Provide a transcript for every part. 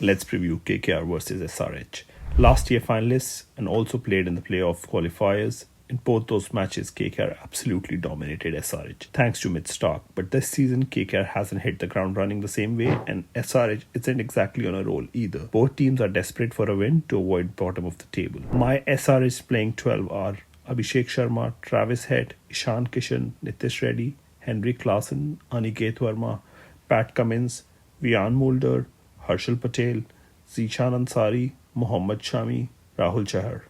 Let's preview KKR versus SRH. Last year finalists and also played in the playoff qualifiers. In both those matches, KKR absolutely dominated SRH thanks to Mitch Stark. But this season, KKR hasn't hit the ground running the same way, and SRH isn't exactly on a roll either. Both teams are desperate for a win to avoid bottom of the table. My SRH playing 12 are Abhishek Sharma, Travis Head, Ishan Kishan, Nitish Reddy, Henry Klaasen, Aniket Verma, Pat Cummins, Vian Mulder, Harshal Patel, Zishan Ansari, Mohammad Shami, Rahul Chahar.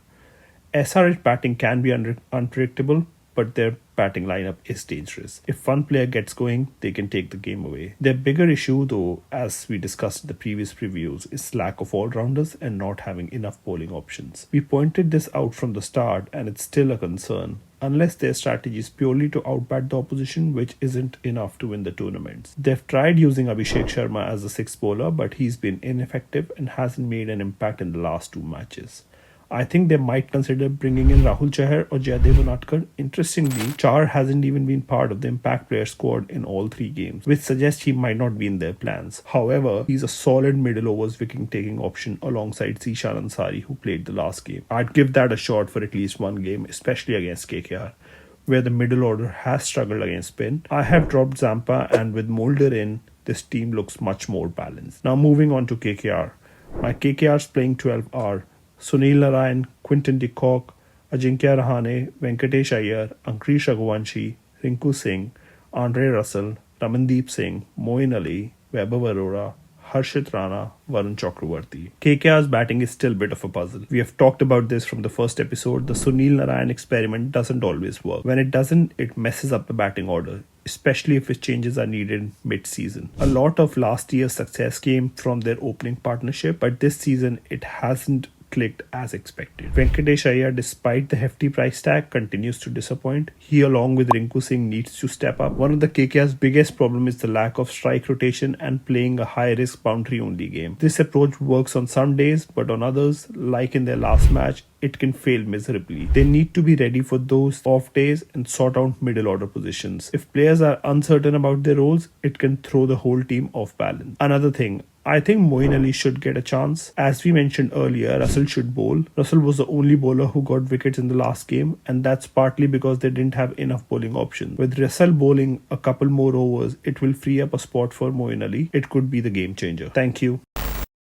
SRH batting can be unpredictable, but their batting lineup is dangerous. If one player gets going, they can take the game away. Their bigger issue, though, as we discussed in the previous previews, is lack of all-rounders and not having enough bowling options. We pointed this out from the start, and it's still a concern. Unless their strategy is purely to outbat the opposition, which isn't enough to win the tournaments. They've tried using Abhishek Sharma as a sixth bowler, but he's been ineffective and hasn't made an impact in the last two matches. I think they might consider bringing in Rahul Chahar or Jaydev Unatkar. Interestingly, Chahar hasn't even been part of the impact player squad in all three games, which suggests he might not be in their plans. However, he's a solid middle overs wicket-taking option alongside Zishan Ansari, who played the last game. I'd give that a shot for at least one game, especially against KKR, where the middle order has struggled against spin. I have dropped Zampa, and with Mulder in, this team looks much more balanced. Now moving on to KKR. My KKR's playing 12 are Sunil Narayan, Quinton de Kock, Ajinkya Rahane, Venkatesh Iyer, Ankrish Raghuvanshi, Rinku Singh, Andre Russell, Ramandeep Singh, Moin Ali, Vaibhav Arora, Harshit Rana, Varun Chakravarti. KKR's batting is still a bit of a puzzle. We have talked about this from the first episode. The Sunil Narayan experiment doesn't always work. When it doesn't, it messes up the batting order, especially if its changes are needed mid-season. A lot of last year's success came from their opening partnership, but this season it hasn't clicked as expected. Venkatesh Iyer, despite the hefty price tag, continues to disappoint. He, along with Rinku Singh, needs to step up. One of the KKR's biggest problem is the lack of strike rotation and playing a high-risk boundary-only game. This approach works on some days, but on others, like in their last match, it can fail miserably. They need to be ready for those off days and sort out middle order positions. If players are uncertain about their roles, it can throw the whole team off balance. Another thing, I think Moin Ali should get a chance. As we mentioned earlier, Russell should bowl. Russell was the only bowler who got wickets in the last game, and that's partly because they didn't have enough bowling options. With Russell bowling a couple more overs, it will free up a spot for Moin Ali. It could be the game changer. Thank you.